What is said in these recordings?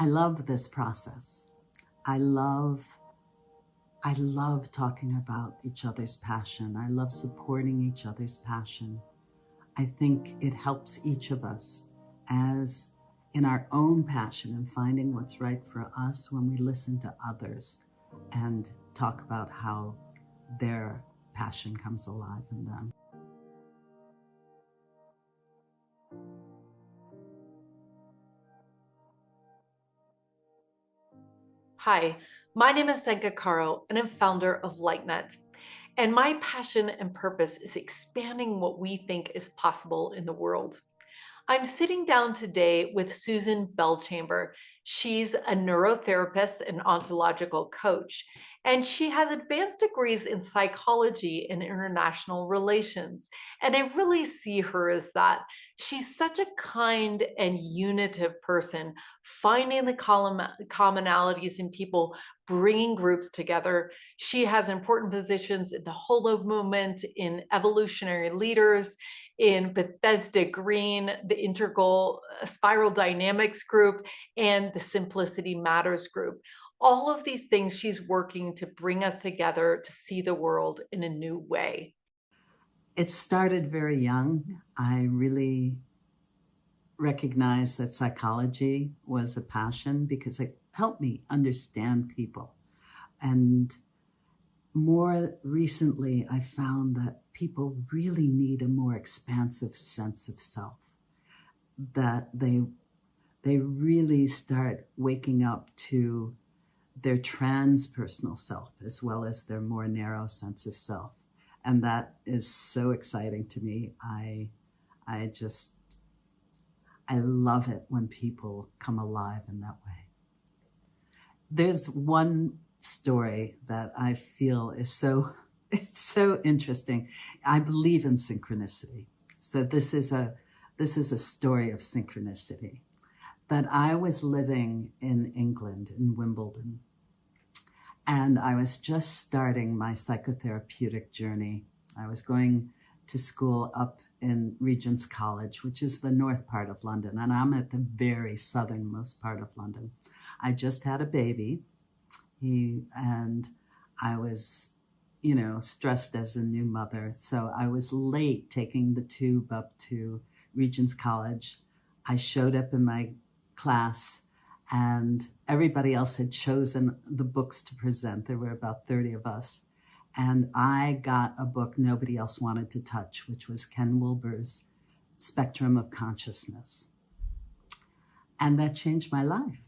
I love this process. I love talking about each other's passion. I love supporting each other's passion. I think it helps each of us as in our own passion and finding what's right for us when we listen to others and talk about how their passion comes alive in them. Hi, my name is Senka Caro, and I'm founder of LightNet. And my passion and purpose is expanding what we think is possible in the world. I'm sitting down today with Susan Belchamber. She's a neurotherapist and ontological coach, and she has advanced degrees in psychology and international relations. And I really see her as that. She's such a kind and unitive person, finding the commonalities in people, bringing groups together. She has important positions in the Holo movement, in evolutionary leaders, in Bethesda Green, the Integral Spiral Dynamics group, and the Simplicity Matters group. All of these things she's working to bring us together to see the world in a new way. It started very young. I really recognized that psychology was a passion because it helped me understand people. And more recently, I found that people really need a more expansive sense of self, that they really start waking up to their transpersonal self as well as their more narrow sense of self. And that is so exciting to me. I love it when people come alive in that way. There's one story that I feel is it's so interesting. I believe in synchronicity. So this is a story of synchronicity. That I was living in England, in Wimbledon, and I was just starting my psychotherapeutic journey. I was going to school up in Regent's College, which is the north part of London, and I'm at the very southernmost part of London. I just had a baby, and I was, stressed as a new mother. So I was late taking the tube up to Regent's College. I showed up in my class and everybody else had chosen the books to present. There were about 30 of us. And I got a book nobody else wanted to touch, which was Ken Wilber's Spectrum of Consciousness. And that changed my life.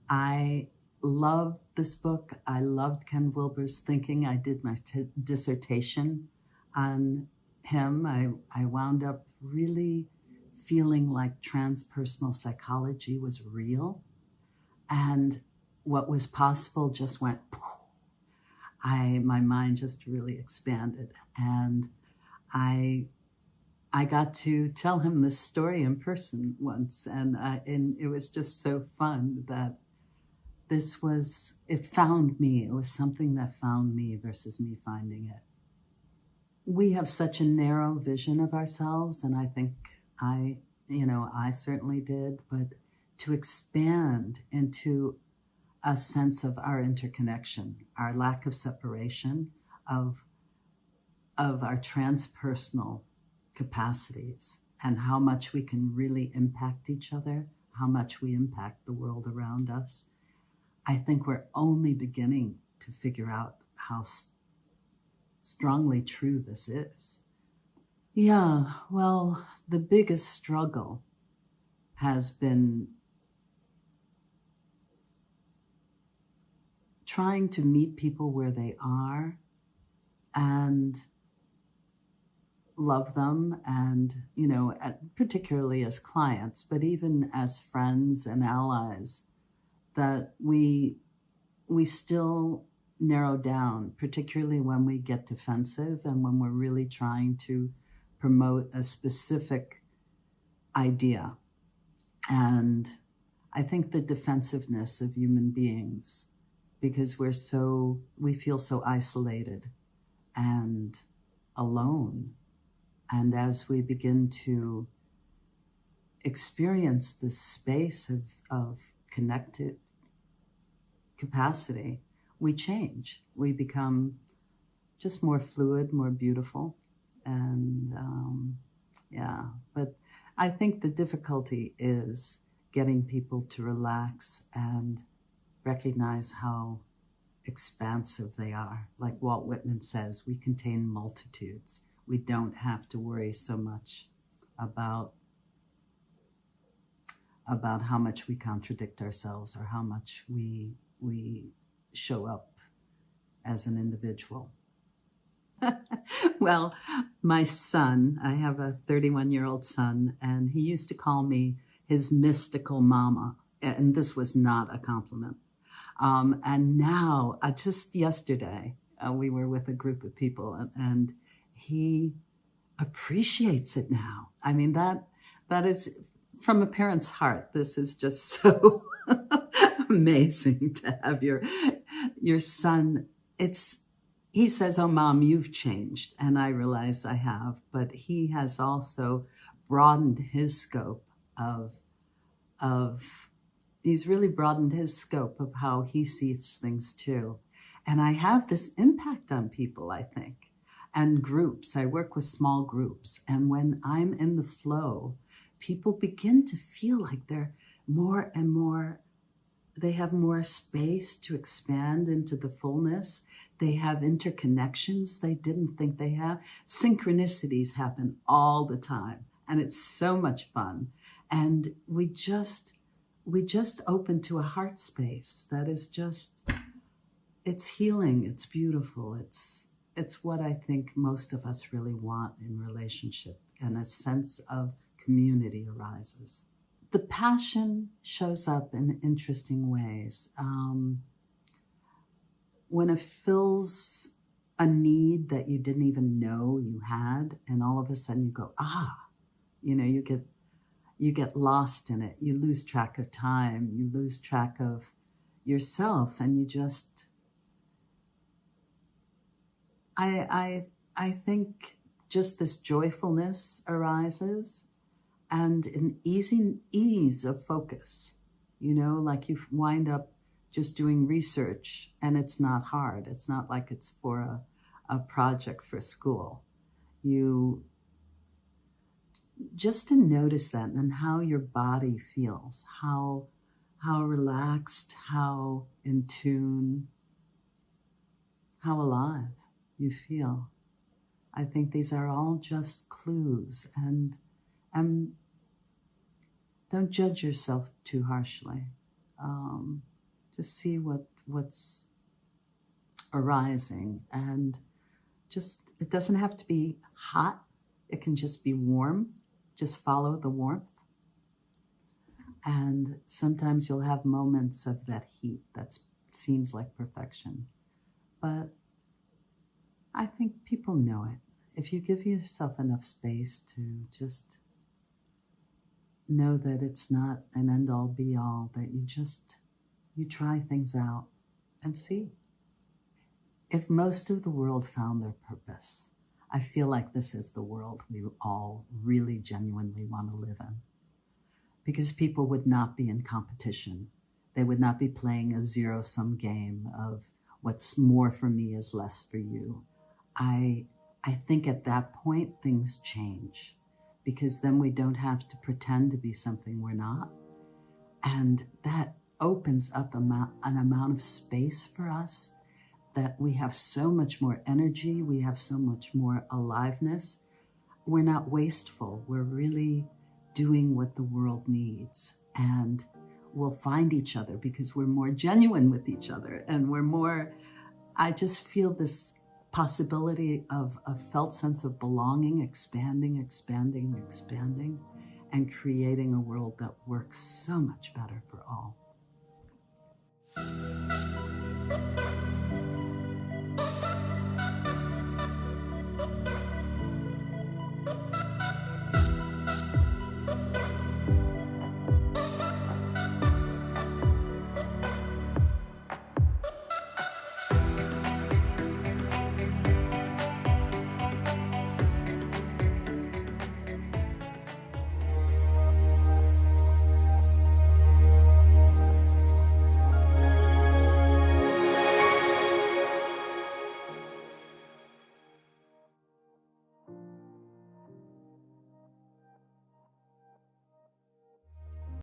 I loved this book. I loved Ken Wilber's thinking. I did my dissertation on him. I wound up really feeling like transpersonal psychology was real. And what was possible just went, my mind just really expanded. And I got to tell him this story in person once. And it was just so fun that it found me. It was something that found me versus me finding it. We have such a narrow vision of ourselves. And I think I certainly did, but to expand into a sense of our interconnection, our lack of separation, of our transpersonal capacities, and how much we can really impact each other, how much we impact the world around us. I think we're only beginning to figure out how strongly true this is. Yeah, well, the biggest struggle has been trying to meet people where they are and love them, and particularly as clients, but even as friends and allies, that we still narrow down, particularly when we get defensive and when we're really trying to promote a specific idea. And I think the defensiveness of human beings, because we feel so isolated and alone. And as we begin to experience this space of connected capacity, we change. We become just more fluid, more beautiful. And yeah, but I think the difficulty is getting people to relax and recognize how expansive they are. Like Walt Whitman says, we contain multitudes. We don't have to worry so much about how much we contradict ourselves or how much we show up as an individual. Well, my son, I have a 31-year-old son, and he used to call me his mystical mama. And this was not a compliment. And now, just yesterday, we were with a group of people, and he appreciates it now. I mean, that is from a parent's heart. This is just so amazing to have your son. He says, "Oh, Mom, you've changed." And I realize I have, but he has also broadened his scope he's really broadened his scope of how he sees things too. And I have this impact on people, I think, and groups. I work with small groups. And when I'm in the flow, people begin to feel like they're more and more, they have more space to expand into the fullness. They have interconnections they didn't think they have. Synchronicities happen all the time. And it's so much fun. And we just open to a heart space that is just, it's healing, it's beautiful. It's what I think most of us really want in relationship, and a sense of community arises. The passion shows up in interesting ways. When it fills a need that you didn't even know you had, and all of a sudden you go, you get lost in it. You lose track of time. You lose track of yourself, and you just, I think just this joyfulness arises, and an ease of focus, like you wind up just doing research, and it's not hard. It's not like it's for a project for school. You just to notice that, and how your body feels, how relaxed, how in tune, how alive you feel. I think these are all just clues, and don't judge yourself too harshly. Just see what's arising, and just, it doesn't have to be hot. It can just be warm. Just follow the warmth. And sometimes you'll have moments of that heat that seems like perfection. But I think people know it. If you give yourself enough space to just know that it's not an end-all be-all, that you try things out and see. If most of the world found their purpose, I feel like this is the world we all really genuinely want to live in. Because people would not be in competition. They would not be playing a zero-sum game of what's more for me is less for you. I think at that point, things change, because then we don't have to pretend to be something we're not. And that opens up an amount of space for us, that we have so much more energy, we have so much more aliveness. We're not wasteful. We're really doing what the world needs. And we'll find each other because we're more genuine with each other. And I just feel this possibility of a felt sense of belonging, expanding, and creating a world that works so much better for all.